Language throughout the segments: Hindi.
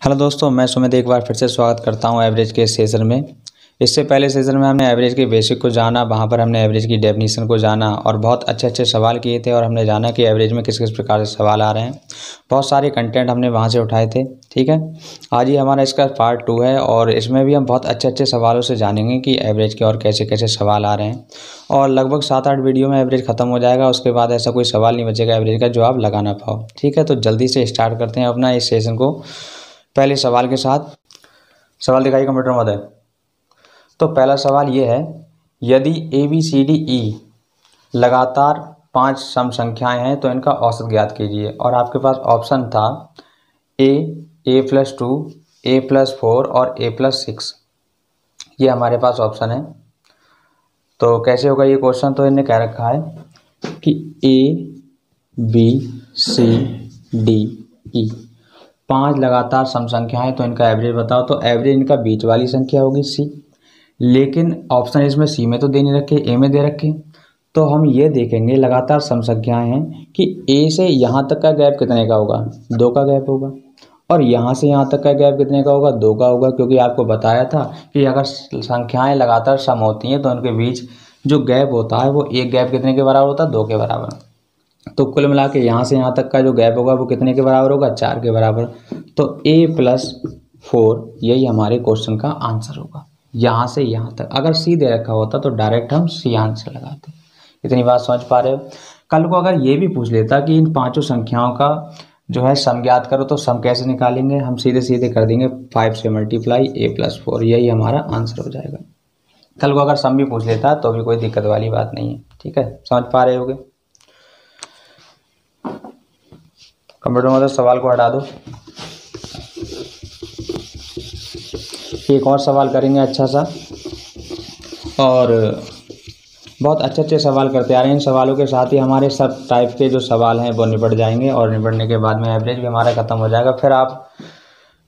हेलो दोस्तों, मैं सुमित एक बार फिर से स्वागत करता हूं एवरेज के सेशन में। इससे पहले सेशन में हमने एवरेज के बेसिक को जाना, वहां पर हमने एवरेज की डेफिनेशन को जाना और बहुत अच्छे सवाल किए थे और हमने जाना कि एवरेज में किस किस प्रकार से सवाल आ रहे हैं। बहुत सारे कंटेंट हमने वहां से उठाए थे। ठीक है, आज ही हमारा इसका पार्ट 2 है और इसमें भी हम बहुत अच्छे सवालों से जानेंगे कि एवरेज के और कैसे कैसे सवाल आ रहे हैं। और लगभग 7-8 वीडियो में एवरेज खत्म हो जाएगा। उसके बाद ऐसा कोई सवाल नहीं बचेगा एवरेज का जो आप लगा ना पाओ। ठीक है, तो जल्दी से स्टार्ट करते हैं अपना इस सेशन को। पहले सवाल के साथ सवाल दिखाइए कंप्यूटर महोदय। तो पहला सवाल ये है, यदि A B C D E लगातार 5 सम संख्याएं हैं तो इनका औसत ज्ञात कीजिए। और आपके पास ऑप्शन था a+2, a+4 और a+6। ये हमारे पास ऑप्शन है। तो कैसे होगा ये क्वेश्चन? तो इन्हें कह रखा है कि a b c d e 5 लगातार सम संख्याएं तो इनका एवरेज बताओ। तो एवरेज इनका बीच वाली संख्या होगी सी, लेकिन ऑप्शन इसमें सी में तो दे नहीं रखे, ए में दे रखे। तो हम ये देखेंगे लगातार सम संख्याएं हैं कि ए से यहाँ तक का गैप कितने का होगा, 2 का गैप होगा। और यहाँ से यहाँ तक का गैप कितने का होगा, 2 का होगा। क्योंकि आपको बताया था कि अगर संख्याएं लगातार सम होती हैं तो उनके बीच जो गैप होता है वो एक गैप कितने के बराबर होता है, 2 के बराबर। तो कुल मिला के यहाँ से यहाँ तक का जो गैप होगा वो कितने के बराबर होगा, 4 के बराबर। तो a+4 यही हमारे क्वेश्चन का आंसर होगा। यहाँ से यहाँ तक अगर सी दे रखा होता तो डायरेक्ट हम सी आंसर लगाते। इतनी बात समझ पा रहे हो? कल को अगर ये भी पूछ लेता कि इन 5 संख्याओं का जो है सम ज्ञात करो, तो सम कैसे निकालेंगे? हम सीधे सीधे कर देंगे 5 से मल्टीप्लाई a+4, यही हमारा आंसर हो जाएगा। कल को अगर सम भी पूछ लेता तो भी कोई दिक्कत वाली बात नहीं है। ठीक है, समझ पा रहे होगे? कंप्यूटर में तो सवाल को हटा दो। एक और सवाल करेंगे अच्छा सा, और बहुत अच्छे सवाल करते आ रहे हैं। इन सवालों के साथ ही हमारे सब टाइप के जो सवाल हैं वो निपट जाएंगे और निपटने के बाद में एवरेज भी हमारा ख़त्म हो जाएगा। फिर आप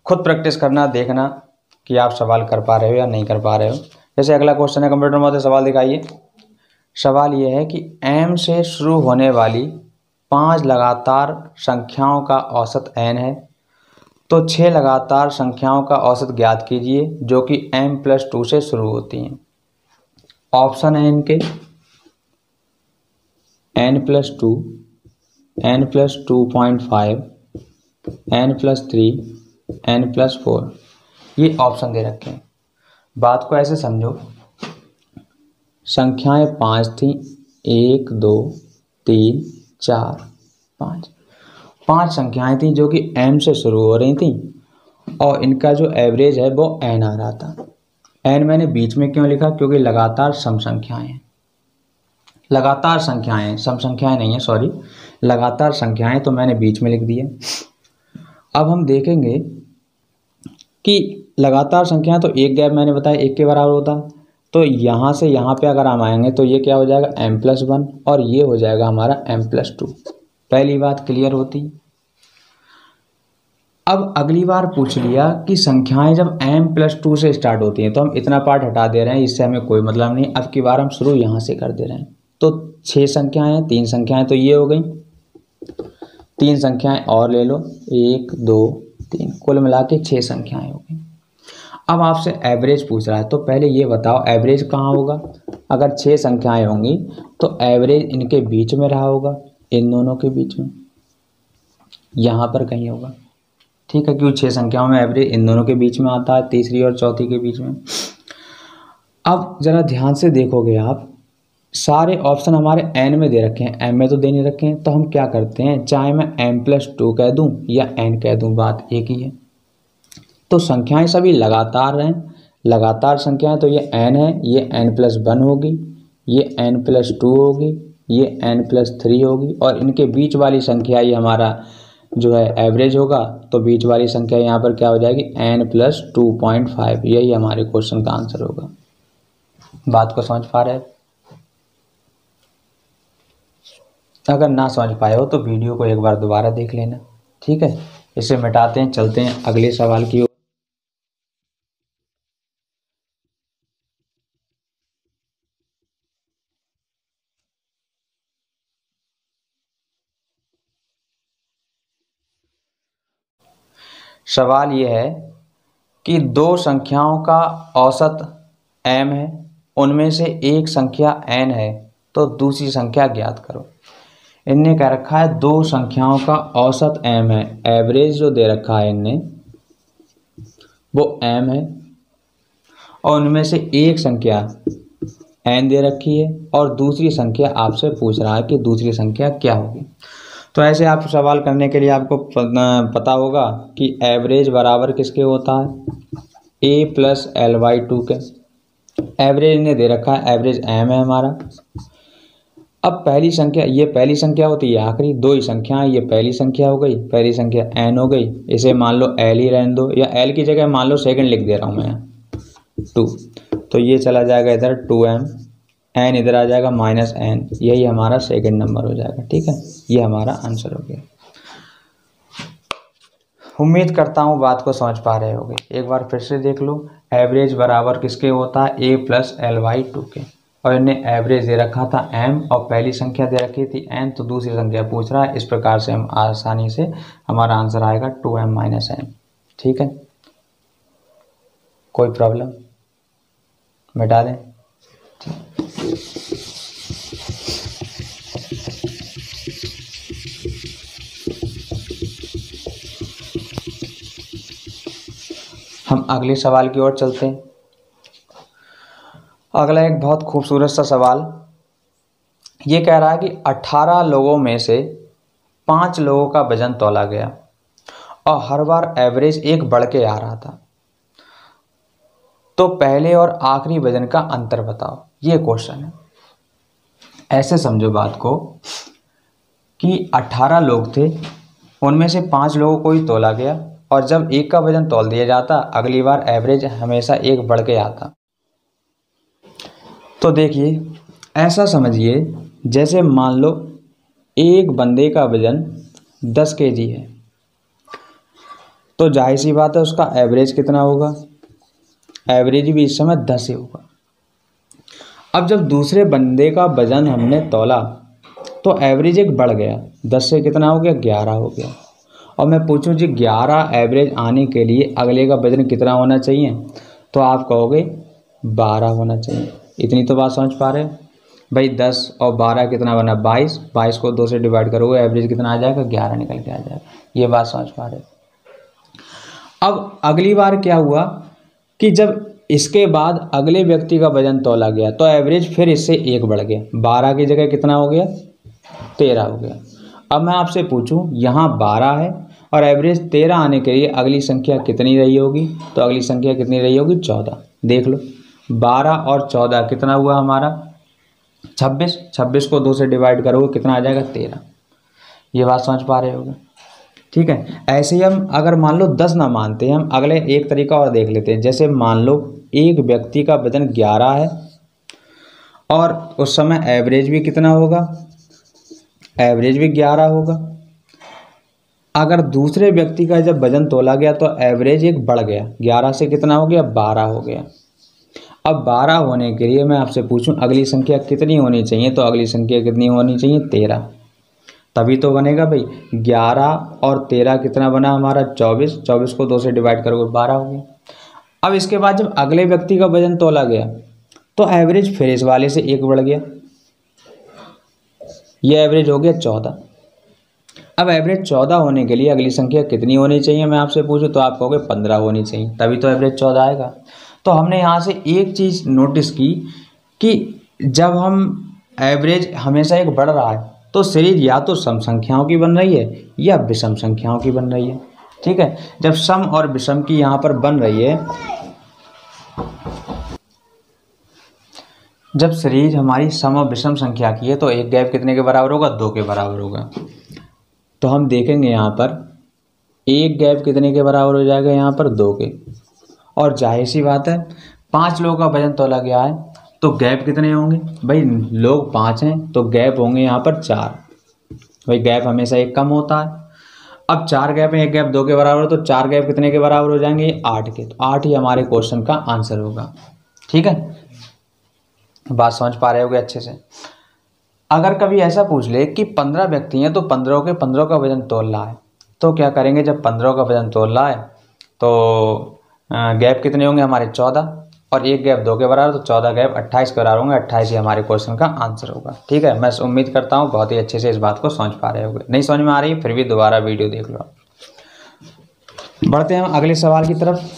खुद प्रैक्टिस करना, देखना कि आप सवाल कर पा रहे हो या नहीं कर पा रहे हो। जैसे अगला क्वेश्चन है, कंप्यूटर में सवाल दिखाइए। सवाल ये है कि m से शुरू होने वाली 5 लगातार संख्याओं का औसत n है, तो 6 लगातार संख्याओं का औसत ज्ञात कीजिए जो कि m+2 से शुरू होती हैं। ऑप्शन है इनके n+2, n+2.5, n+3, n+4। ये ऑप्शन दे रखे हैं। बात को ऐसे समझो, संख्याएं 5 थी, 1 2 3 4 5। 5 संख्याएं थी जो कि m से शुरू हो रही थी और इनका जो एवरेज है वो n आ रहा था। n मैंने बीच में क्यों लिखा? क्योंकि लगातार सम संख्याएं हैं। लगातार संख्याएं, सम संख्याएं नहीं है, सॉरी, लगातार संख्याएं, तो मैंने बीच में लिख दिया। अब हम देखेंगे कि लगातार संख्याएं, तो एक गैप मैंने बताया 1 के बराबर होता। तो यहाँ से यहाँ पे अगर हम आएंगे तो ये क्या हो जाएगा, m+1, और ये हो जाएगा हमारा m+2। पहली बात क्लियर होती। अब अगली बार पूछ लिया कि संख्याएं जब m+2 से स्टार्ट होती हैं, तो हम इतना पार्ट हटा दे रहे हैं, इससे हमें कोई मतलब नहीं। अब की बार हम शुरू यहाँ से कर दे रहे हैं। तो 6 संख्याएं हैं, 3 संख्याएं तो ये हो गई, 3 संख्याएं और ले लो, 1 2 3, कुल मिला के 6 संख्याएं हो गई। अब आपसे एवरेज पूछ रहा है, तो पहले ये बताओ एवरेज कहाँ होगा? अगर 6 संख्याएं होंगी तो एवरेज इनके बीच में रहा होगा, इन दोनों के बीच में, यहाँ पर कहीं होगा। ठीक है, क्योंकि 6 संख्याओं में एवरेज इन दोनों के बीच में आता है, तीसरी और चौथी के बीच में। अब जरा ध्यान से देखोगे आप, सारे ऑप्शन हमारे n में दे रखे हैं, m में तो दे नहीं रखे हैं। तो हम क्या करते हैं, चाहे मैं m+2 कह दूं या n कह दूं, बात एक ही है। तो संख्याएं सभी लगातार हैं, लगातार संख्याएं, तो ये n है, ये n+1 होगी, ये n+2 होगी, ये n+3 होगी, और इनके बीच वाली संख्या ये हमारा जो है एवरेज होगा। तो बीच वाली संख्या यहाँ पर क्या हो जाएगी, n+2.5। यही हमारे क्वेश्चन का आंसर होगा। बात को समझ पा रहे हैं? अगर ना समझ पाए हो तो वीडियो को एक बार दोबारा देख लेना। ठीक है, इसे मिटाते हैं, चलते हैं अगले सवाल की ओर। सवाल ये है कि दो संख्याओं का औसत m है, उनमें से एक संख्या n है, तो दूसरी संख्या ज्ञात करो। इनने कह रखा है दो संख्याओं का औसत m है, एवरेज जो दे रखा है इनने वो m है, और उनमें से एक संख्या n दे रखी है और दूसरी संख्या आपसे पूछ रहा है कि दूसरी संख्या क्या होगी। तो ऐसे आप सवाल करने के लिए आपको पता होगा कि एवरेज बराबर किसके होता है, a प्लस l/2 के। एवरेज ने दे रखा है, एवरेज m है हमारा। अब पहली संख्या, ये पहली संख्या होती है, आखिरी दो ही संख्या है, ये पहली संख्या हो गई, पहली संख्या n हो गई, इसे मान लो l ही रहने दो, या l की जगह मान लो सेकंड लिख दे रहा हूँ मैं 2, तो ये चला जाएगा इधर 2m, n इधर आ जाएगा -n, यही हमारा सेकंड नंबर हो जाएगा। ठीक है, ये हमारा आंसर हो गया। उम्मीद करता हूँ बात को समझ पा रहे होगे। एक बार फिर से देख लो, एवरेज बराबर किसके होता है, a प्लस l/2 के, और इन्हें एवरेज दे रखा था m और पहली संख्या दे रखी थी n, तो दूसरी संख्या पूछ रहा है। इस प्रकार से हम आसानी से हमारा आंसर आएगा 2m - n। ठीक है, कोई प्रॉब्लम, मिटा दें। हम अगले सवाल की ओर चलते हैं। अगला एक बहुत खूबसूरत सा सवाल, ये कह रहा है कि 18 लोगों में से 5 लोगों का वजन तौला गया और हर बार एवरेज एक बढ़ के आ रहा था, तो पहले और आखिरी वजन का अंतर बताओ। ये क्वेश्चन है। ऐसे समझो बात को कि 18 लोग थे, उनमें से 5 लोगों को ही तौला गया, और जब एक का वजन तौल दिया जाता अगली बार एवरेज हमेशा एक बढ़ के आता। तो देखिए, ऐसा समझिए जैसे मान लो एक बंदे का वजन 10 kg है, तो जाहिर सी बात है उसका एवरेज कितना होगा, एवरेज भी इस समय 10 ही होगा। अब जब दूसरे बंदे का वजन हमने तौला तो एवरेज एक बढ़ गया, 10 से कितना हो गया, 11 हो गया। और मैं पूछूं जी 11 एवरेज आने के लिए अगले का वजन कितना होना चाहिए, तो आप कहोगे 12 होना चाहिए। इतनी तो बात समझ पा रहे हो भाई। 10 और 12 कितना बना, 22, 22 को 2 से डिवाइड करोगे, एवरेज कितना आ जाएगा, 11 निकल के आ जाएगा। ये बात समझ पा रहे हो। अब अगली बार क्या हुआ कि जब इसके बाद अगले व्यक्ति का वजन तौला गया तो एवरेज फिर इससे एक बढ़ गया, 12 की जगह कितना हो गया, 13 हो गया। अब मैं आपसे पूछूं, यहाँ 12 है और एवरेज 13 आने के लिए अगली संख्या कितनी रही होगी, तो अगली संख्या कितनी रही होगी, 14। देख लो, 12 और 14 कितना हुआ हमारा, 26। 26 को 2 से डिवाइड करोगे कितना आ जाएगा, 13। ये बात समझ पा रहे होगे। ठीक है, ऐसे ही हम अगर मान लो 10 ना मानते हैं, हम अगले एक तरीका और देख लेते हैं। जैसे मान लो एक व्यक्ति का वजन 11 है और उस समय एवरेज भी कितना होगा, एवरेज भी 11 होगा। अगर दूसरे व्यक्ति का जब वजन तोला गया तो एवरेज एक बढ़ गया, 11 से कितना हो गया, 12 हो गया। अब 12 होने के लिए मैं आपसे पूछूं अगली संख्या कितनी होनी चाहिए, तो अगली संख्या कितनी होनी चाहिए, 13, तभी तो बनेगा भाई। 11 और 13 कितना बना हमारा, 24। 24 को 2 से डिवाइड करोगे 12 हो गया। अब इसके बाद जब अगले व्यक्ति का वजन तोला गया तो एवरेज फिर इस वाले से एक बढ़ गया, ये एवरेज हो गया 14। अब एवरेज 14 होने के लिए अगली संख्या कितनी होनी चाहिए, मैं आपसे पूछूं तो आप कहोगे 15 होनी चाहिए, तभी तो एवरेज 14 आएगा। तो हमने यहाँ से एक चीज़ नोटिस की कि जब हम एवरेज हमेशा एक बढ़ रहा है तो सीरीज या तो सम संख्याओं की बन रही है या विषम संख्याओं की बन रही है। ठीक है, जब सम और विषम की यहाँ पर बन रही है, जब सीरीज हमारी सम और विषम संख्या की है तो एक गैप कितने के बराबर होगा, 2 के बराबर होगा। तो हम देखेंगे यहाँ पर एक गैप कितने के बराबर हो जाएगा, यहाँ पर 2 के। और जाहिर सी बात है 5 लोगों का वजन तोला गया है तो गैप कितने होंगे भाई, लोग 5 हैं तो गैप होंगे यहाँ पर 4। भाई गैप हमेशा एक कम होता है। अब 4 गैप है, एक गैप 2 के बराबर, तो 4 गैप कितने के बराबर हो जाएंगे, 8 के। तो 8 ही हमारे क्वेश्चन का आंसर होगा। ठीक है, बात समझ पा रहे होगे अच्छे से। अगर कभी ऐसा पूछ ले कि 15 व्यक्ति हैं तो 15 के 15 का वजन तोल रहा है, तो क्या करेंगे, जब 15 का वजन तोल रहा है तो गैप कितने होंगे हमारे 14, और एक गैप 2 के बराबर, तो 14 गैप 28 के बराबर होंगे। 28 ही हमारे क्वेश्चन का आंसर होगा। ठीक है, मैं उम्मीद करता हूँ बहुत ही अच्छे से इस बात को समझ पा रहे होंगे। नहीं समझ में आ रही है फिर भी दोबारा वीडियो देख लो। बढ़ते हैं हम अगले सवाल की तरफ।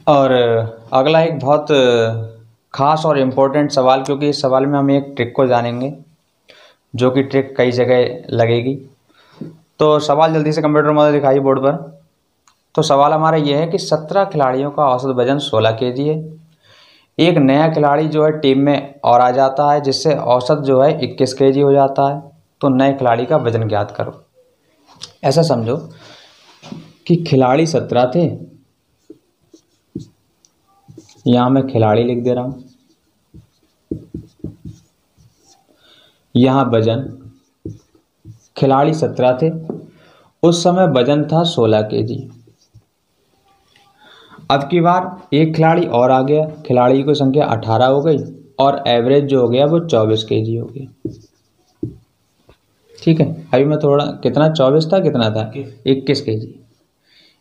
और अगला एक बहुत खास और इम्पोर्टेंट सवाल, क्योंकि इस सवाल में हम एक ट्रिक को जानेंगे जो कि ट्रिक कई जगह लगेगी। तो सवाल जल्दी से कंप्यूटर मॉडल दिखाइए बोर्ड पर। तो सवाल हमारा यह है कि 17 खिलाड़ियों का औसत वजन 16 kg है। एक नया खिलाड़ी जो है टीम में और आ जाता है, जिससे औसत जो है 21 kg हो जाता है। तो नए खिलाड़ी का वजन ज्ञात करो। ऐसा समझो कि खिलाड़ी 17 थे, यहाँ मैं खिलाड़ी लिख दे रहा हूँ, यहाँ वजन, खिलाड़ी 17 थे, उस समय वजन था 16 kg। अब की बार एक खिलाड़ी और आ गया, खिलाड़ी की संख्या 18 हो गई और एवरेज जो हो गया वो 24 kg हो गया। ठीक है, अभी मैं थोड़ा, कितना 24 था, कितना था 21 kg,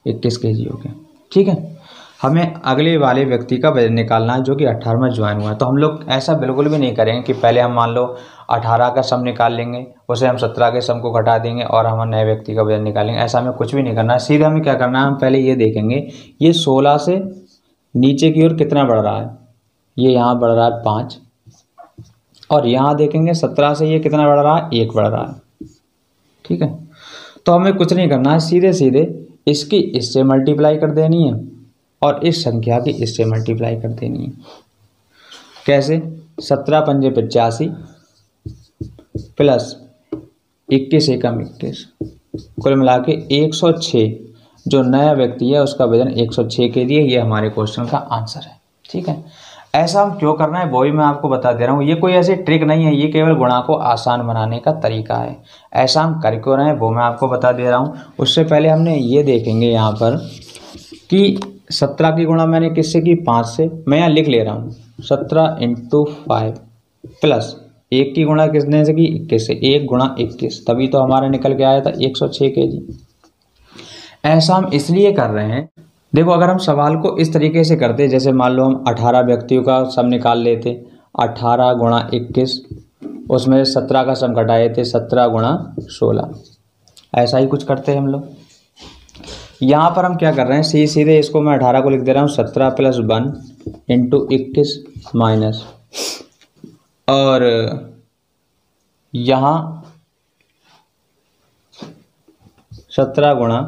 21 kg हो गया। ठीक है, हमें अगले वाले व्यक्ति का वजन निकालना है जो कि 18 में ज्वाइन हुआ है। तो हम लोग ऐसा बिल्कुल भी नहीं करेंगे कि पहले हम मान लो 18 का सम निकाल लेंगे, उसे हम 17 के सम को घटा देंगे और हम नए व्यक्ति का वजन निकालेंगे। ऐसा हमें कुछ भी नहीं करना है। सीधे हमें क्या करना है, हम पहले ये देखेंगे ये 16 से नीचे की ओर कितना बढ़ रहा है। ये यहाँ बढ़ रहा है 5, और यहाँ देखेंगे 17 से ये कितना बढ़ रहा है, 1 बढ़ रहा है। ठीक है, तो हमें कुछ नहीं करना है, सीधे सीधे इसकी इससे मल्टीप्लाई कर देनी है और इस संख्या की इससे मल्टीप्लाई कर देनी है। कैसे, 17 पंजे 85 प्लस 21 एकम 21, कुल मिला के 106। जो नया व्यक्ति है उसका वजन 106 kg है। ये हमारे क्वेश्चन का आंसर है। ठीक है, ऐसा हम क्यों करना है वो भी मैं आपको बता दे रहा हूँ। ये कोई ऐसी ट्रिक नहीं है, ये केवल गुणा को आसान बनाने का तरीका है। ऐसा हम कर क्यों रहे हैं वो मैं आपको बता दे रहा हूँ। उससे पहले हमने ये देखेंगे यहाँ पर कि 17 की गुणा मैंने किससे की, 5 से। मैं यहाँ लिख ले रहा हूँ 17 × 5 प्लस 1 की गुणा किसने से की, 21 से। 1 × 21, तभी तो हमारा निकल के आया था 106 kg। ऐसा हम इसलिए कर रहे हैं, देखो अगर हम सवाल को इस तरीके से करते, जैसे मान लो हम 18 व्यक्तियों का सम निकाल लेते, 18 × 21, उसमें 17 का सम घटाए थे 17 × 16, ऐसा ही कुछ करते हम लोग। यहाँ पर हम क्या कर रहे हैं, सीधे इसको मैं 18 को लिख दे रहा हूँ 17 + 1 × 21 माइनस, और यहाँ 17 ×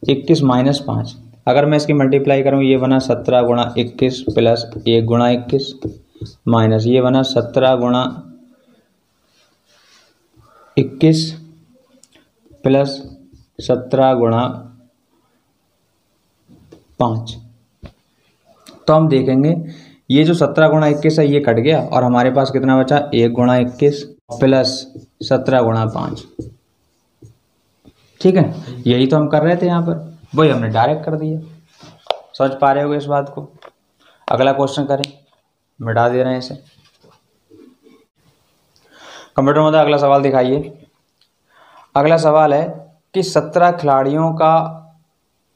21 माइनस 5। अगर मैं इसकी मल्टीप्लाई करूँ, ये बना 17 × 21 प्लस 1 × 21 माइनस, ये बना 17 × 21 प्लस 17 × 5। तो हम देखेंगे ये जो 17 × 21 है ये कट गया और हमारे पास कितना बचा, 1 × 21 प्लस 17 × 5। ठीक है, यही तो हम कर रहे थे यहाँ पर, वही हमने डायरेक्ट कर दिया। समझ पा रहे होगे इस बात को। अगला क्वेश्चन करें, मिटा दे रहे हैं इसे। कंप्यूटर में अगला सवाल दिखाइए। अगला सवाल है कि 17 खिलाड़ियों का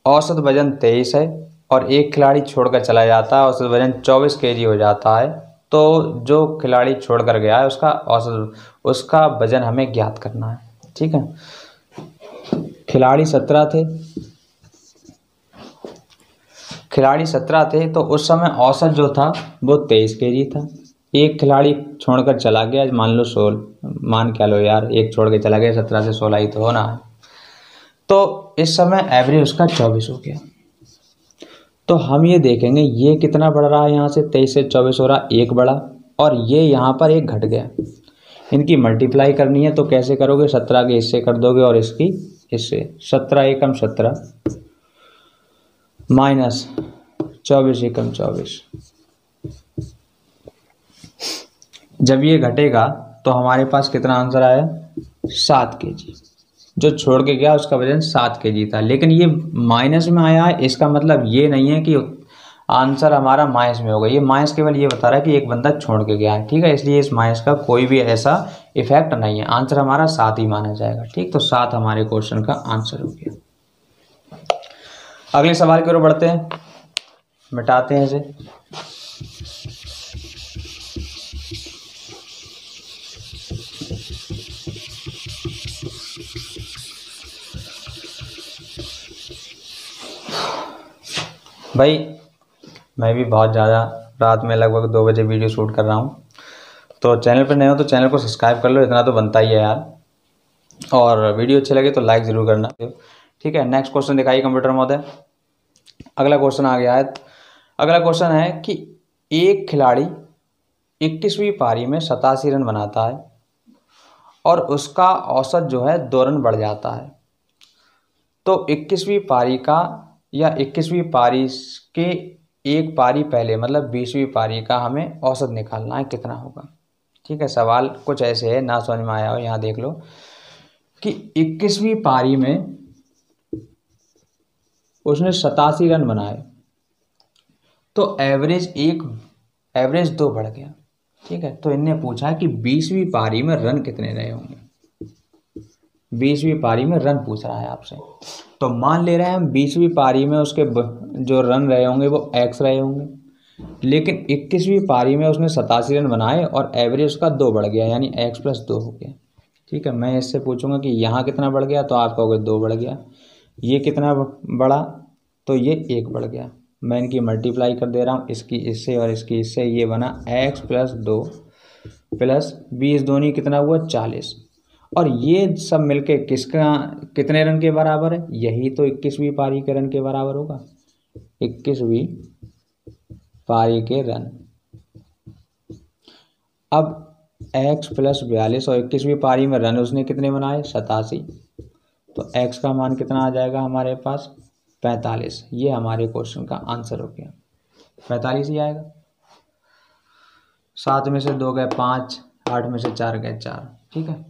औसत वजन 23 है और एक खिलाड़ी छोड़कर चला जाता है, औसत वजन 24 kg हो जाता है। तो जो खिलाड़ी छोड़कर गया है उसका वजन हमें ज्ञात करना है। ठीक है, खिलाड़ी 17 थे, तो उस समय औसत जो था वो 23 kg था। एक खिलाड़ी छोड़कर चला गया, मान लो 16, मान क्या लो यार, एक छोड़ के चला गया, 17 से 16 ही तो होना है। तो इस समय एवरेज उसका 24 हो गया। तो हम ये देखेंगे ये कितना बढ़ रहा है, यहाँ से 23 से 24 हो रहा, 1 बढ़ा, और ये यहाँ पर 1 घट गया। इनकी मल्टीप्लाई करनी है तो कैसे करोगे, 17 के हिस्से कर दोगे और इसकी इससे, 17 एकम 17 माइनस 24 एकम 24। जब ये घटेगा तो हमारे पास कितना आंसर आया, 7 kg। जो छोड़ के गया उसका वजन 7 kg था, लेकिन ये माइनस में आया है, इसका मतलब ये नहीं है कि आंसर हमारा माइनस में होगा। ये माइनस केवल ये बता रहा है कि एक बंदा छोड़ के गया है, ठीक है, इसलिए इस माइनस का कोई भी ऐसा इफेक्ट नहीं है। आंसर हमारा 7 ही माना जाएगा, ठीक। तो 7 हमारे क्वेश्चन का आंसर हो गया। अगले सवाल की ओर बढ़ते हैं, मिटाते हैं इसे। भाई मैं भी बहुत ज़्यादा रात में लगभग 2 बजे वीडियो शूट कर रहा हूँ, तो चैनल पर नए हो तो चैनल को सब्सक्राइब कर लो, इतना तो बनता ही है यार। और वीडियो अच्छी लगे तो लाइक ज़रूर करना, ठीक है। नेक्स्ट क्वेश्चन दिखाइए कंप्यूटर महोदय। अगला क्वेश्चन आ गया है। अगला क्वेश्चन है कि एक खिलाड़ी 21वीं पारी में 87 रन बनाता है और उसका औसत जो है 2 रन बढ़ जाता है, तो 21वीं पारी का या 21वीं पारी के एक पारी पहले मतलब 20वीं पारी का हमें औसत निकालना है, कितना होगा, ठीक है। सवाल कुछ ऐसे है, ना समझ में आया हो यहाँ देख लो कि 21वीं पारी में उसने 87 रन बनाए, तो एवरेज 2 बढ़ गया, ठीक है। तो इनने पूछा है कि 20वीं पारी में रन कितने रहे होंगे, 20वीं पारी में रन पूछ रहा है आपसे। तो मान ले रहे हैं हम 20वीं पारी में उसके जो रन रहे होंगे वो x रहे होंगे, लेकिन 21वीं पारी में उसने 87 रन बनाए और एवरेज उसका 2 बढ़ गया, यानी x + 2 हो गया, ठीक है। मैं इससे पूछूंगा कि यहाँ कितना बढ़ गया, तो आप कहोगे 2 बढ़ गया। ये कितना बढ़ा, तो ये 1 बढ़ गया। मैं इनकी मल्टीप्लाई कर दे रहा हूँ, इसकी इससे और इसकी इससे, ये बना x + 2 + 20 दूनी कितना हुआ 40, और ये सब मिलके किसका कितने रन के बराबर है, यही तो 21वीं पारी के रन के बराबर होगा, 21वीं पारी के रन। अब x + 42 और 21वीं पारी में रन उसने कितने बनाए 87, तो x का मान कितना आ जाएगा हमारे पास 45। ये हमारे क्वेश्चन का आंसर हो गया, 45 ही आएगा। 7 में से 2 गए 5, 8 में से 4 गए 4, ठीक है।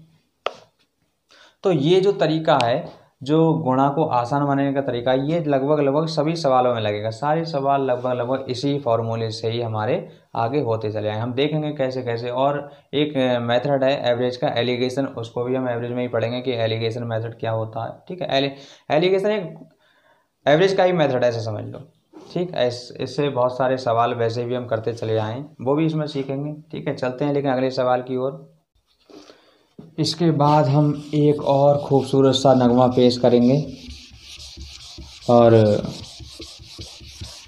तो ये जो तरीका है, जो गुणा को आसान बनाने का तरीका, ये लगभग सभी सवालों में लगेगा। सारे सवाल लगभग इसी फॉर्मूले से ही हमारे आगे होते चले आए। हम देखेंगे कैसे कैसे। और एक मेथड है एवरेज का, एलिगेशन, उसको भी हम एवरेज में ही पढ़ेंगे कि एलिगेशन मेथड क्या होता है, ठीक है। एलिगेशन एक एवरेज का ही मेथड है, ऐसे समझ लो, ठीक। इससे बहुत सारे सवाल वैसे भी हम करते चले आए, वो भी इसमें सीखेंगे, ठीक है। चलते हैं लेकिन अगले सवाल की ओर। इसके बाद हम एक और खूबसूरत सा नगमा पेश करेंगे, और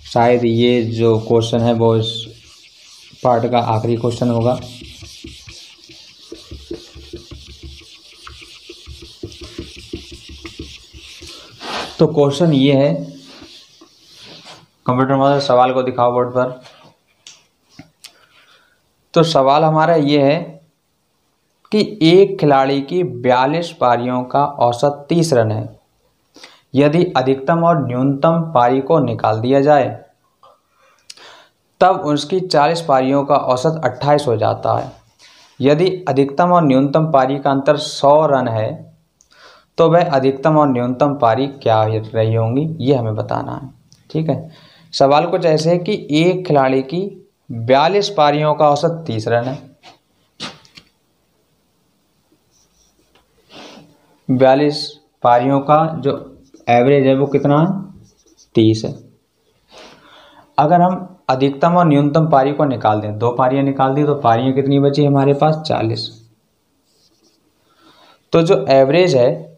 शायद ये जो क्वेश्चन है वो इस पार्ट का आखिरी क्वेश्चन होगा। तो क्वेश्चन ये है, कंप्यूटर मॉडल सवाल को दिखाओ बोर्ड पर। तो सवाल हमारा ये है कि एक खिलाड़ी की 42 पारियों का औसत 30 रन है। यदि अधिकतम और न्यूनतम पारी को निकाल दिया जाए तब उसकी 40 पारियों का औसत 28 हो जाता है। यदि अधिकतम और न्यूनतम पारी का अंतर 100 रन है तो वह अधिकतम और न्यूनतम पारी क्या रही होंगी, ये हमें बताना है, ठीक है। सवाल कुछ ऐसे है कि एक खिलाड़ी की 42 पारियों का औसत 30 रन है, 42 पारियों का जो एवरेज है वो कितना है 30 है। अगर हम अधिकतम और न्यूनतम पारी को निकाल दें, 2 पारियां निकाल दी तो पारियां कितनी बची हमारे पास 40, तो जो एवरेज है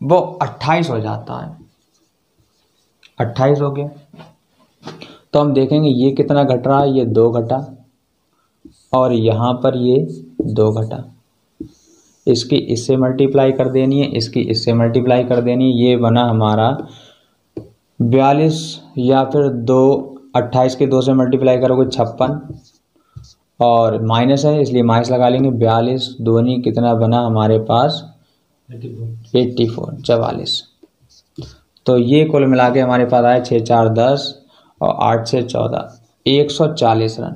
वो 28 हो जाता है, 28 हो गया। तो हम देखेंगे ये कितना घट रहा है, ये 2 घटा, और यहाँ पर ये 2 घटा, इसकी इससे मल्टीप्लाई कर देनी है, इसकी इससे मल्टीप्लाई कर देनी है, ये बना हमारा 42, या फिर 2 28 के 2 से मल्टीप्लाई करोगे 56, और माइनस है इसलिए माइनस लगा लेंगे, 42 दूनी कितना बना हमारे पास 44। तो ये कुल मिला के हमारे पास आए 6 4 10 और 8 6 14, 140 रन।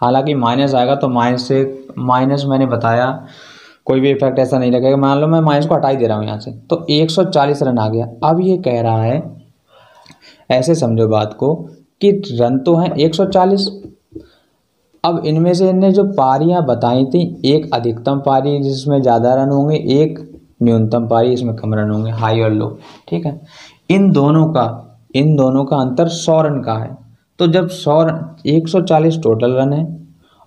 हालांकि माइनस आएगा तो माइनस मैंने बताया कोई भी इफेक्ट ऐसा नहीं लगेगा। मान लो मैं माइनस को हटा ही दे रहा हूँ यहाँ से, तो 140 रन आ गया। अब ये कह रहा है, ऐसे समझो बात को कि रन तो हैं 140। अब इनमें से इनने जो पारियां बताई थी, एक अधिकतम पारी जिसमें ज़्यादा रन होंगे, एक न्यूनतम पारी इसमें कम रन होंगे, हाई और लो, ठीक है। इन दोनों का अंतर 100 रन का है। तो जब 140 टोटल रन है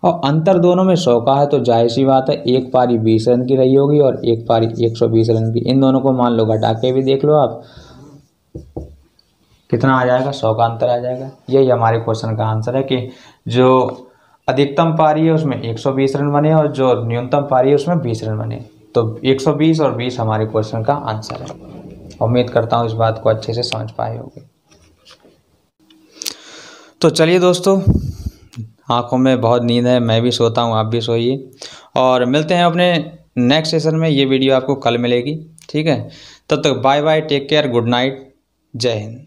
और अंतर दोनों में 100 का है, तो जाहिर सी बात है एक पारी 20 रन की रही होगी और एक पारी 120 रन की। इन दोनों को मान लो घटा के भी देख लो आप, कितना आ जाएगा, 100 का अंतर आ जाएगा। यही हमारे क्वेश्चन का आंसर है कि जो अधिकतम पारी है उसमें 120 रन बने और जो न्यूनतम पारी है उसमें 20 रन बने। तो 120 और 20 हमारे क्वेश्चन का आंसर है। उम्मीद करता हूँ इस बात को अच्छे से समझ पाए होंगे। तो चलिए दोस्तों, आंखों में बहुत नींद है, मैं भी सोता हूँ, आप भी सोइए, और मिलते हैं अपने नेक्स्ट सेशन में। ये वीडियो आपको कल मिलेगी, ठीक है। तब तक bye bye, take care, good night, जय हिंद।